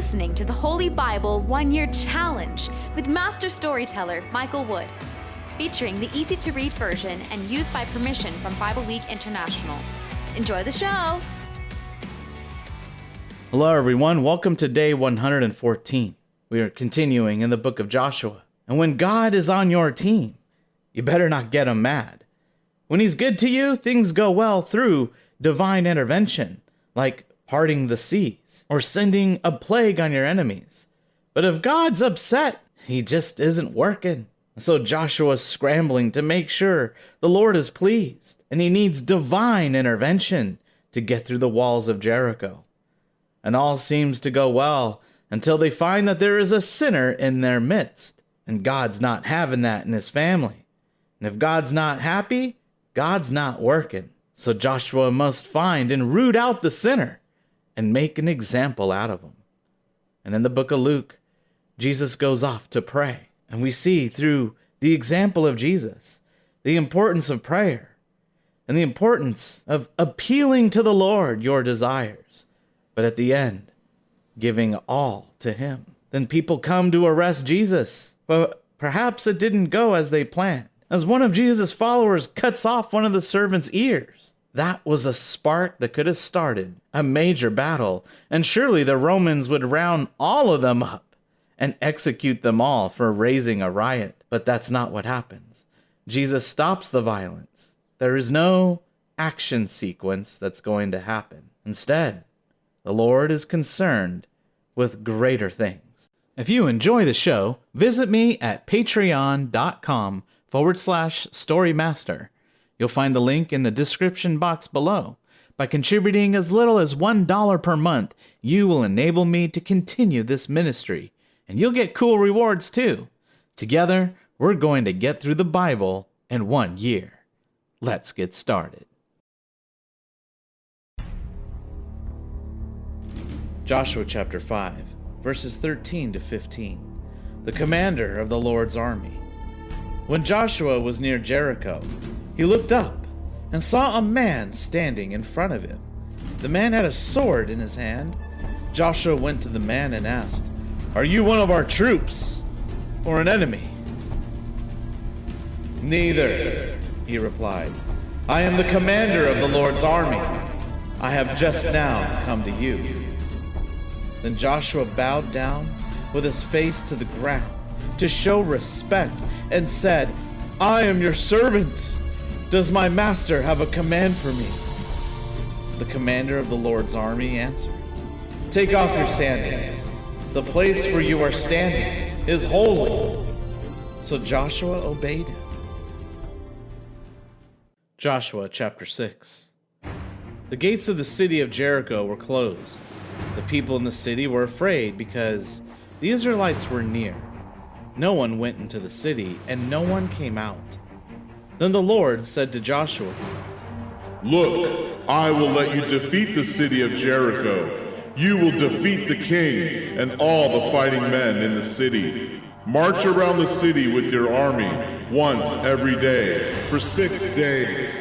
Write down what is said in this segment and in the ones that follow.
listening to the Holy Bible 1-Year Challenge with Master Storyteller Michael Wood, featuring the easy-to-read version and used by permission from Bible League International. Enjoy the show! Hello everyone, welcome to day 114. We are continuing in the book of Joshua. And when God is on your team, you better not get him mad. When he's good to you, things go well through divine intervention, like parting the seas or sending a plague on your enemies. But if God's upset, he just isn't working. So Joshua's scrambling to make sure the Lord is pleased, and he needs divine intervention to get through the walls of Jericho. And all seems to go well until they find that there is a sinner in their midst, and God's not having that in his family. And if God's not happy, God's not working. So Joshua must find and root out the sinner and make an example out of him. And in the book of Luke, Jesus goes off to pray. And we see through the example of Jesus, the importance of prayer and the importance of appealing to the Lord your desires, but at the end, giving all to him. Then people come to arrest Jesus, but perhaps it didn't go as they planned, as one of Jesus' followers cuts off one of the servants' ears. That was a spark that could have started a major battle, and surely the Romans would round all of them up and execute them all for raising a riot. But that's not what happens. Jesus stops the violence. There is no action sequence that's going to happen. Instead, the Lord is concerned with greater things. If you enjoy the show, visit me at patreon.com/storymaster. You'll find the link in the description box below. By contributing as little as $1 per month, you will enable me to continue this ministry, and you'll get cool rewards too. Together, we're going to get through the Bible in 1 year. Let's get started. Joshua chapter 5, verses 13 to 15. The commander of the Lord's army. When Joshua was near Jericho, he looked up and saw a man standing in front of him. The man had a sword in his hand. Joshua went to the man and asked, "Are you one of our troops or an enemy?" "Neither," he replied. "I am the commander of the Lord's army. I have just now come to you." Then Joshua bowed down with his face to the ground to show respect and said, "I am your servant. Does my master have a command for me?" The commander of the Lord's army answered, "Take off your sandals. The place where you are standing is holy." So Joshua obeyed him. Joshua chapter 6. The gates of the city of Jericho were closed. The people in the city were afraid because the Israelites were near. No one went into the city, and no one came out. Then the Lord said to Joshua, "Look, I will let you defeat the city of Jericho. You will defeat the king and all the fighting men in the city. March around the city with your army once every day for 6 days.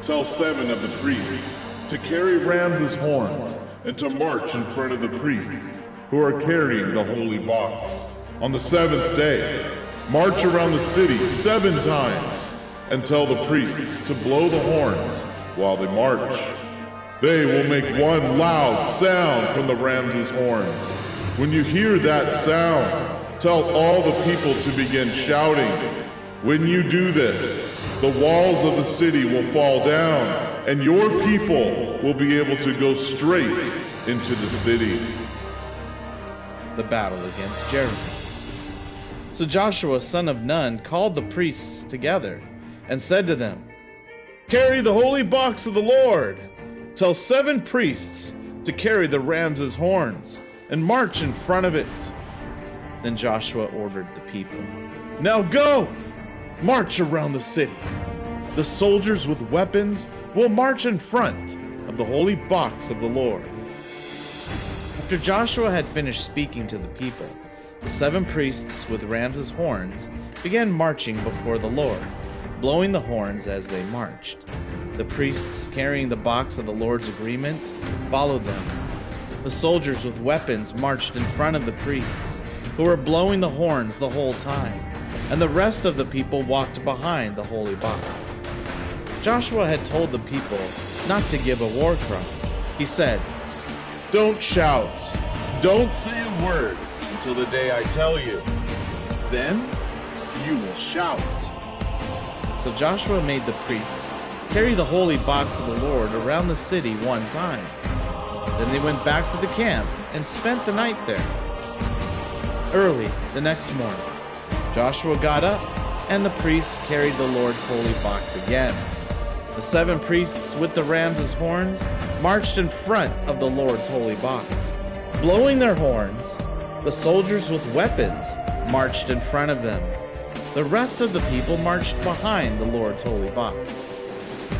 Tell 7 of the priests to carry rams' horns and to march in front of the priests who are carrying the holy box. On the 7th day, march around the city 7 times and tell the priests to blow the horns while they march. They will make one loud sound from the rams' horns. When you hear that sound, tell all the people to begin shouting. When you do this, the walls of the city will fall down, and your people will be able to go straight into the city." The battle against Jericho. So Joshua, son of Nun, called the priests together and said to them, "Carry the holy box of the Lord. Tell 7 priests to carry the rams' horns and march in front of it." Then Joshua ordered the people, "Now go, march around the city. The soldiers with weapons will march in front of the holy box of the Lord." After Joshua had finished speaking to the people, the 7 priests with rams' horns began marching before the Lord, blowing the horns as they marched. The priests carrying the box of the Lord's agreement followed them. The soldiers with weapons marched in front of the priests, who were blowing the horns the whole time, and the rest of the people walked behind the holy box. Joshua had told the people not to give a war cry. He said, Don't shout. Don't say a word until the day I tell you. Then you will shout. So Joshua made the priests carry the holy box of the Lord around the city one time. Then they went back to the camp and spent the night there. Early the next morning, Joshua got up, and the priests carried the Lord's holy box again. The 7 priests with the rams' horns marched in front of the Lord's holy box. Blowing their horns, the soldiers with weapons marched in front of them. The rest of the people marched behind the Lord's holy box.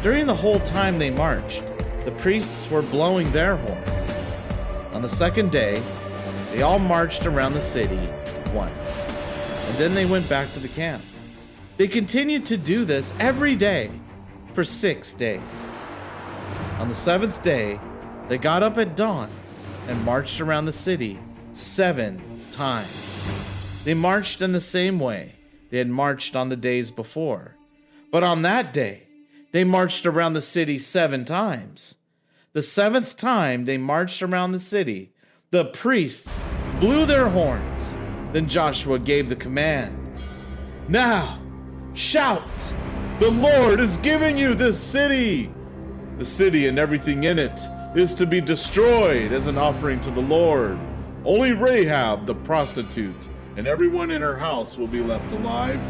During the whole time they marched, the priests were blowing their horns. On the second day, they all marched around the city once, and then they went back to the camp. They continued to do this every day for 6 days. On the 7th day, they got up at dawn and marched around the city 7 times. They marched in the same way they had marched on the days before. But on that day, they marched around the city 7 times. The 7th time they marched around the city, the priests blew their horns. Then Joshua gave the command, Now, shout! The Lord is giving you this city! The city and everything in it is to be destroyed as an offering to the Lord. Only Rahab, the prostitute, and everyone in her house will be left alive.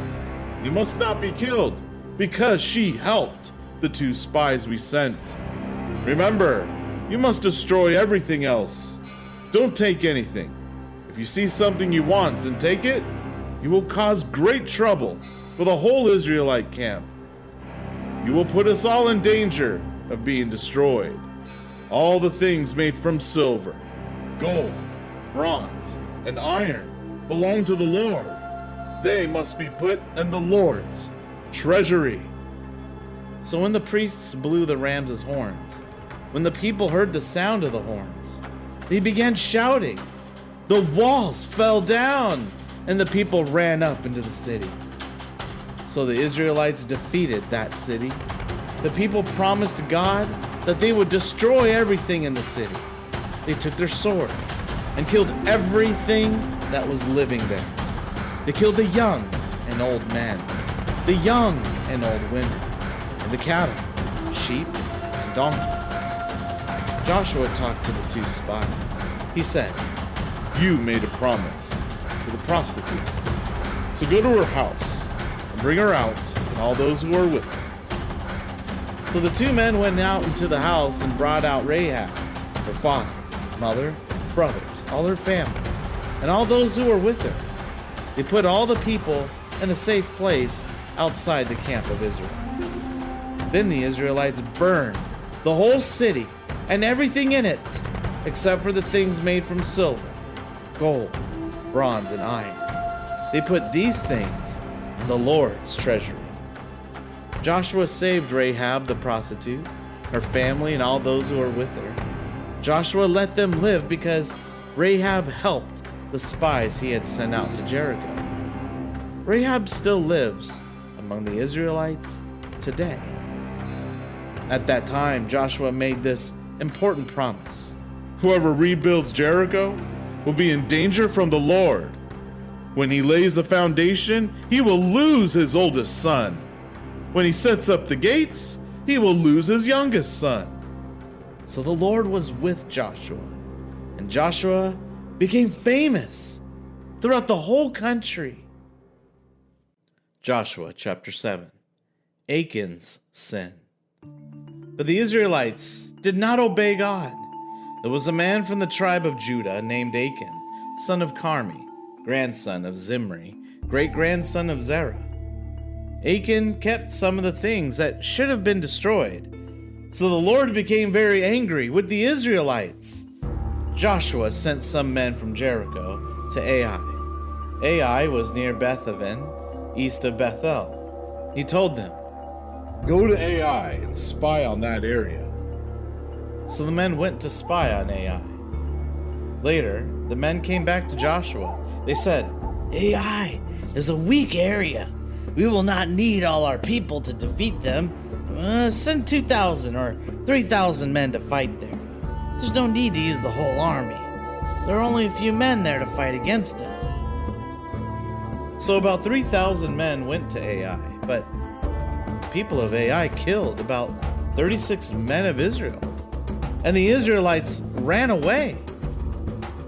You must not be killed, because she helped the 2 spies we sent. Remember, you must destroy everything else. Don't take anything. If you see something you want and take it, you will cause great trouble for the whole Israelite camp. You will put us all in danger of being destroyed. All the things made from silver, gold, bronze, and iron belong to the Lord. They must be put in the Lord's treasury. So when the priests blew the rams' horns, when the people heard the sound of the horns, they began shouting. The walls fell down, and the people ran up into the city. So the Israelites defeated that city. The people promised God that they would destroy everything in the city. They took their swords and killed everything that was living there. They killed the young and old men, the young and old women, and the cattle, sheep, and donkeys. Joshua talked to the 2 spies. He said, You made a promise to the prostitute. So go to her house and bring her out and all those who are with her. So the 2 men went out into the house and brought out Rahab, her father, mother, brothers, all her family, and all those who were with her. They put all the people in a safe place outside the camp of Israel. Then the Israelites burned the whole city and everything in it, except for the things made from silver, gold, bronze, and iron. They put these things in the Lord's treasury. Joshua saved Rahab the prostitute, her family, and all those who were with her. Joshua let them live because Rahab helped the spies he had sent out to Jericho. Rahab still lives among the Israelites today. At that time, Joshua made this important promise. Whoever rebuilds Jericho will be in danger from the Lord. When he lays the foundation, he will lose his oldest son. When he sets up the gates, he will lose his youngest son. So the Lord was with Joshua, and Joshua became famous throughout the whole country. Joshua chapter 7. Achan's sin. But the Israelites did not obey God. There was a man from the tribe of Judah named Achan, son of Carmi, grandson of Zimri, great-grandson of Zerah. Achan kept some of the things that should have been destroyed. So the Lord became very angry with the Israelites. Joshua sent some men from Jericho to Ai. Ai was near Beth-aven, east of Bethel. He told them, Go to Ai and spy on that area. So the men went to spy on Ai. Later, the men came back to Joshua. They said, Ai is a weak area. We will not need all our people to defeat them. Send 2,000 or 3,000 men to fight there. There's no need to use the whole army. There are only a few men there to fight against us. So about 3,000 men went to Ai, but the people of Ai killed about 36 men of Israel, and the Israelites ran away.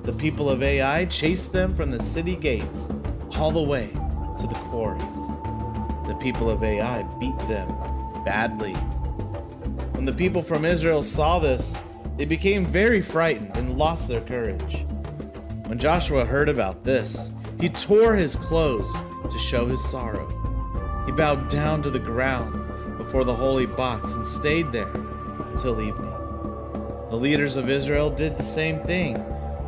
The people of Ai chased them from the city gates all the way to the quarries. The people of Ai beat them badly. When the people from Israel saw this, they became very frightened and lost their courage. When Joshua heard about this, he tore his clothes to show his sorrow. He bowed down to the ground before the holy box and stayed there until evening. The leaders of Israel did the same thing.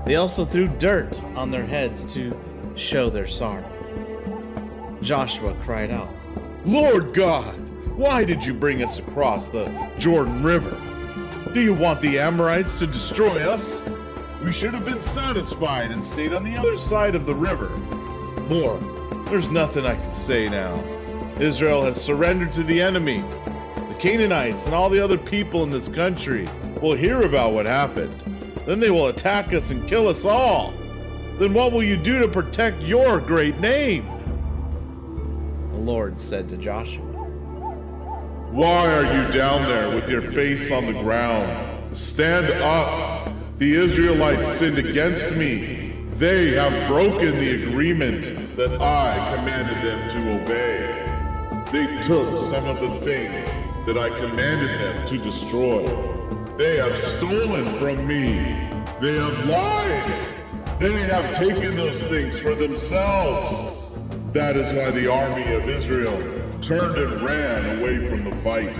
They also threw dirt on their heads to show their sorrow. Joshua cried out, Lord God, why did you bring us across the Jordan River? Do you want the Amorites to destroy us? We should have been satisfied and stayed on the other side of the river. Lord, there's nothing I can say now. Israel has surrendered to the enemy. The Canaanites and all the other people in this country will hear about what happened. Then they will attack us and kill us all. Then what will you do to protect your great name? the Lord said to Joshua. Why are you down there with your face on the ground? Stand up. The Israelites sinned against me. They have broken the agreement that I commanded them to obey. They took some of the things that I commanded them to destroy. They have stolen from me. They have lied. They have taken those things for themselves. That is why the army of Israel turned and ran away from the fight.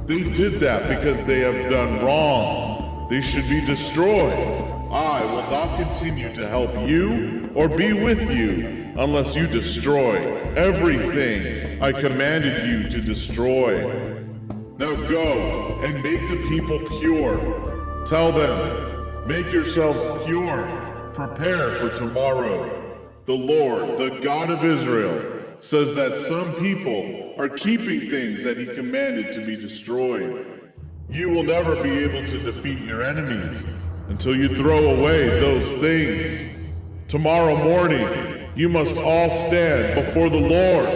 They did that because they have done wrong. They should be destroyed. I will not continue to help you or be with you unless you destroy everything I commanded you to destroy. Now go and make the people pure. Tell them, make yourselves pure. Prepare for tomorrow. The Lord, the God of Israel, says that some people are keeping things that he commanded to be destroyed. You will never be able to defeat your enemies until you throw away those things. Tomorrow morning, you must all stand before the Lord.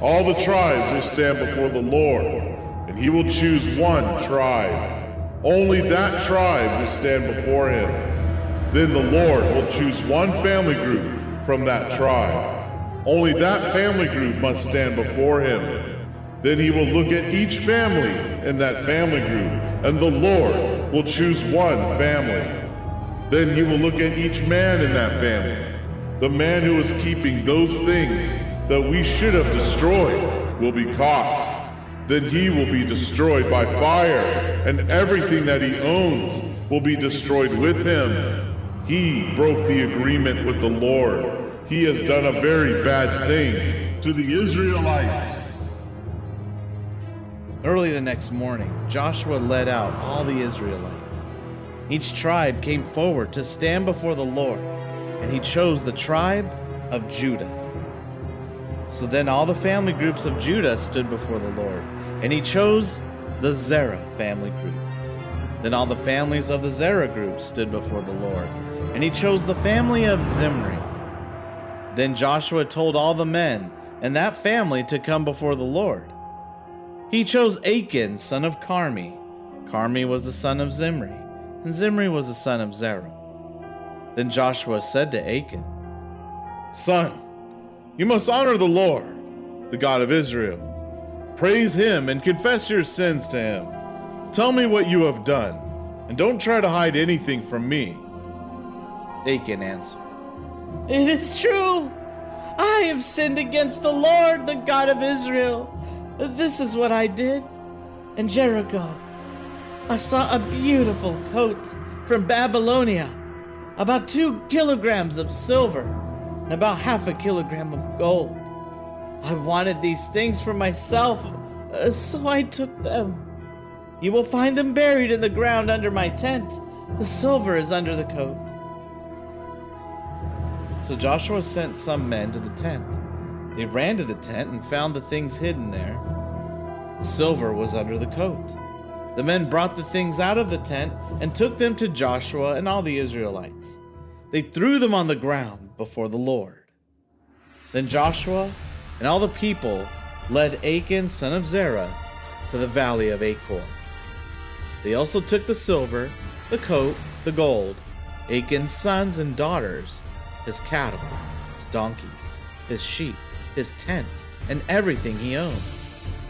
All the tribes will stand before the Lord, and he will choose one tribe. Only that tribe will stand before him. Then the Lord will choose one family group from that tribe. Only that family group must stand before him. Then he will look at each family in that family group, and the Lord will choose one family. Then he will look at each man in that family. The man who is keeping those things that we should have destroyed will be caught. Then he will be destroyed by fire, and everything that he owns will be destroyed with him. He broke the agreement with the Lord. He has done a very bad thing to the Israelites. Early the next morning, Joshua led out all the Israelites. Each tribe came forward to stand before the Lord, and he chose the tribe of Judah. So then all the family groups of Judah stood before the Lord, and he chose the Zerah family group. Then all the families of the Zerah group stood before the Lord, and he chose the family of Zimri. Then Joshua told all the men and that family to come before the Lord. He chose Achan, son of Carmi. Carmi was the son of Zimri, and Zimri was the son of Zerah. Then Joshua said to Achan, Son, you must honor the Lord, the God of Israel. Praise him and confess your sins to him. Tell me what you have done, and don't try to hide anything from me. Achan answered, It is true. I have sinned against the Lord, the God of Israel. This is what I did. In Jericho, I saw a beautiful coat from Babylonia, about 2 kilograms of silver, and about half a kilogram of gold. I wanted these things for myself, so I took them. You will find them buried in the ground under my tent. The silver is under the coat. So Joshua sent some men to the tent. They ran to the tent and found the things hidden there. The silver was under the coat. The men brought the things out of the tent and took them to Joshua and all the Israelites. They threw them on the ground before the Lord. Then Joshua and all the people led Achan, son of Zerah, to the valley of Achor. They also took the silver, the coat, the gold, Achan's sons and daughters, his cattle, his donkeys, his sheep, his tent, and everything he owned.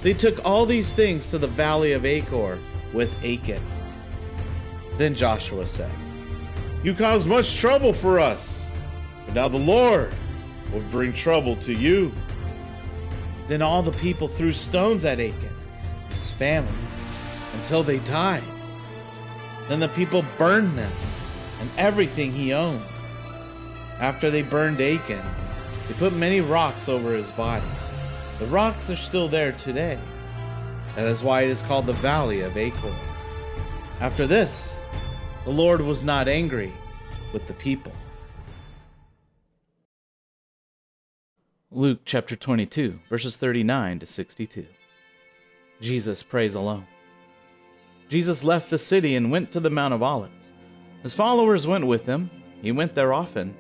They took all these things to the valley of Achor with Achan. Then Joshua said, You caused much trouble for us, but now the Lord will bring trouble to you. Then all the people threw stones at Achan and his family until they died. Then the people burned them and everything he owned. After they burned Achan, they put many rocks over his body. The rocks are still there today. That is why it is called the Valley of Achor. After this, the Lord was not angry with the people. Luke chapter 22, verses 39 to 62. Jesus prays alone. Jesus left the city and went to the Mount of Olives. His followers went with him. He went there often.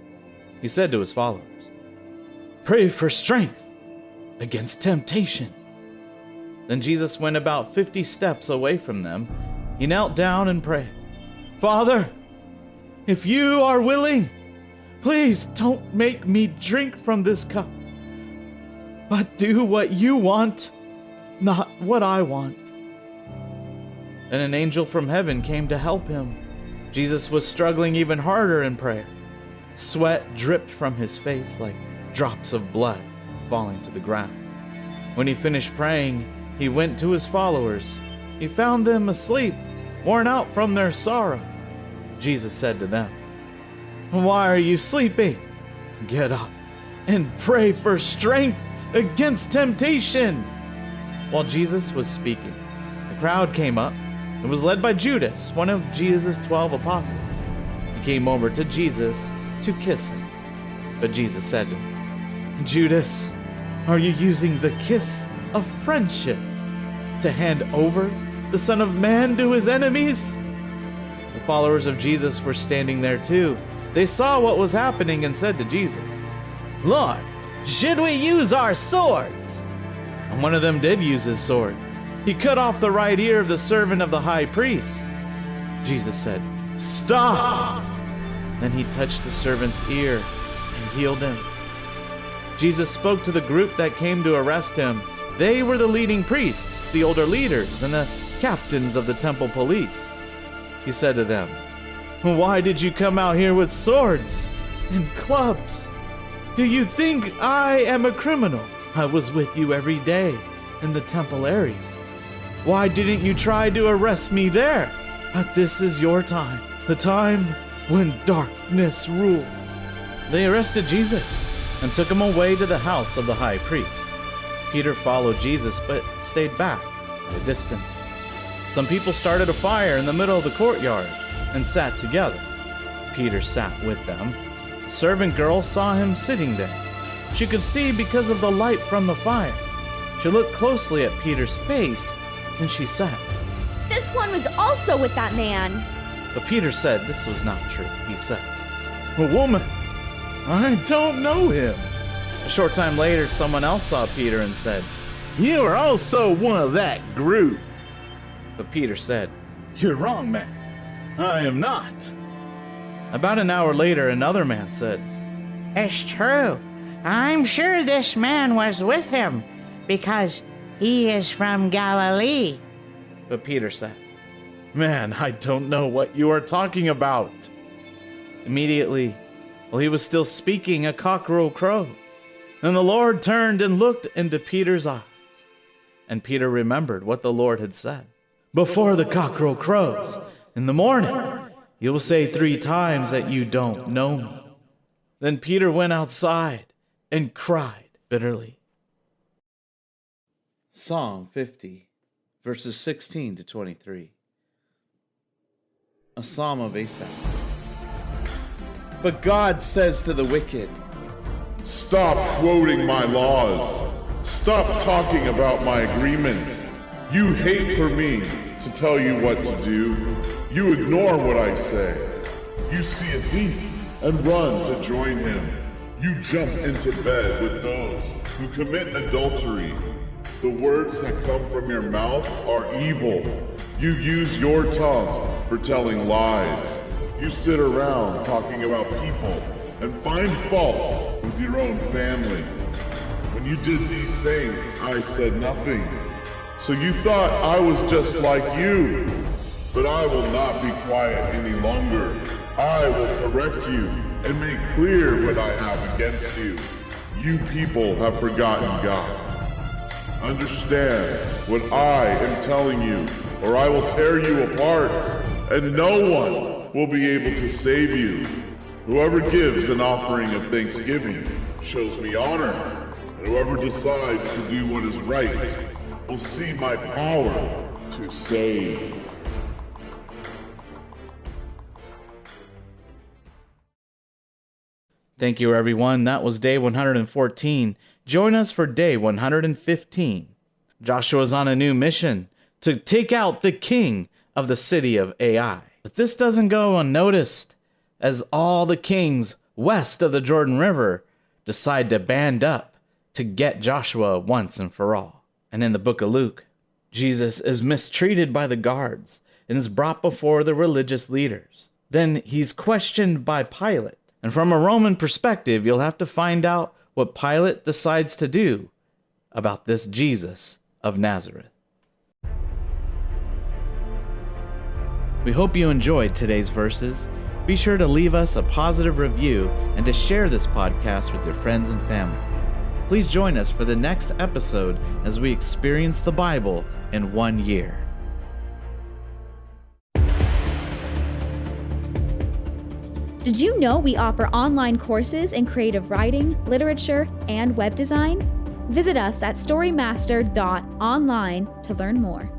He said to his followers, Pray for strength against temptation. Then Jesus went about 50 steps away from them. He knelt down and prayed, Father, if you are willing, please don't make me drink from this cup, but do what you want, not what I want. Then an angel from heaven came to help him. Jesus was struggling even harder in prayer. Sweat dripped from his face like drops of blood falling to the ground. When he finished praying, he went to his followers. He found them asleep, worn out from their sorrow. Jesus said to them, Why are you sleeping? Get up and pray for strength against temptation. While Jesus was speaking, the crowd came up. It was led by Judas, one of Jesus' 12 apostles. He came over to Jesus to kiss him. But Jesus said to him, Judas, are you using the kiss of friendship to hand over the Son of Man to his enemies? The followers of Jesus were standing there too. They saw what was happening and said to Jesus, Lord, should we use our swords? And one of them did use his sword. He cut off the right ear of the servant of the high priest. Jesus said, Stop! Then he touched the servant's ear and healed him. Jesus spoke to the group that came to arrest him. They were the leading priests, the older leaders, and the captains of the temple police. He said to them, Why did you come out here with swords and clubs? Do you think I am a criminal? I was with you every day in the temple area. Why didn't you try to arrest me there? But this is your time, the time when darkness rules. They arrested Jesus and took him away to the house of the high priest. Peter followed Jesus but stayed back at a distance. Some people started a fire in the middle of the courtyard and sat together. Peter sat with them. A servant girl saw him sitting there. She could see because of the light from the fire. She looked closely at Peter's face, then she said, This one was also with that man. But Peter said this was not true. He said, Woman, I don't know him. A short time later, someone else saw Peter and said, You are also one of that group. But Peter said, You're wrong, man. I am not. About an hour later, another man said, It's true. I'm sure this man was with him because he is from Galilee. But Peter said, Man, I don't know what you are talking about. Immediately, while he was still speaking, a cockerel crowed. Then the Lord turned and looked into Peter's eyes. And Peter remembered what the Lord had said. Before the cockerel crows in the morning, you will say 3 times that you don't know me. Then Peter went outside and cried bitterly. Psalm 50, verses 16 to 23. A psalm of Asaph. But God says to the wicked, Stop quoting my laws. Stop talking about my agreement. You hate for me to tell you what to do. You ignore what I say. You see a thief and run to join him. You jump into bed with those who commit adultery. The words that come from your mouth are evil. You use your tongue for telling lies. You sit around talking about people and find fault with your own family. When you did these things, I said nothing. So you thought I was just like you. But I will not be quiet any longer. I will correct you and make clear what I have against you. You people have forgotten God. Understand what I am telling you, or I will tear you apart, and no one will be able to save you. Whoever gives an offering of thanksgiving shows me honor, and whoever decides to do what is right will see my power to save. Thank you, everyone. That was day 114. Join us for day 115. Joshua's on a new mission to take out the king of the city of Ai. But this doesn't go unnoticed, as all the kings west of the Jordan River decide to band up to get Joshua once and for all. And in the book of Luke, Jesus is mistreated by the guards and is brought before the religious leaders. Then he's questioned by Pilate. And from a Roman perspective, you'll have to find out what Pilate decides to do about this Jesus of Nazareth. We hope you enjoyed today's verses. Be sure to leave us a positive review and to share this podcast with your friends and family. Please join us for the next episode as we experience the Bible in 1 year. Did you know we offer online courses in creative writing, literature, and web design? Visit us at storymaster.online to learn more.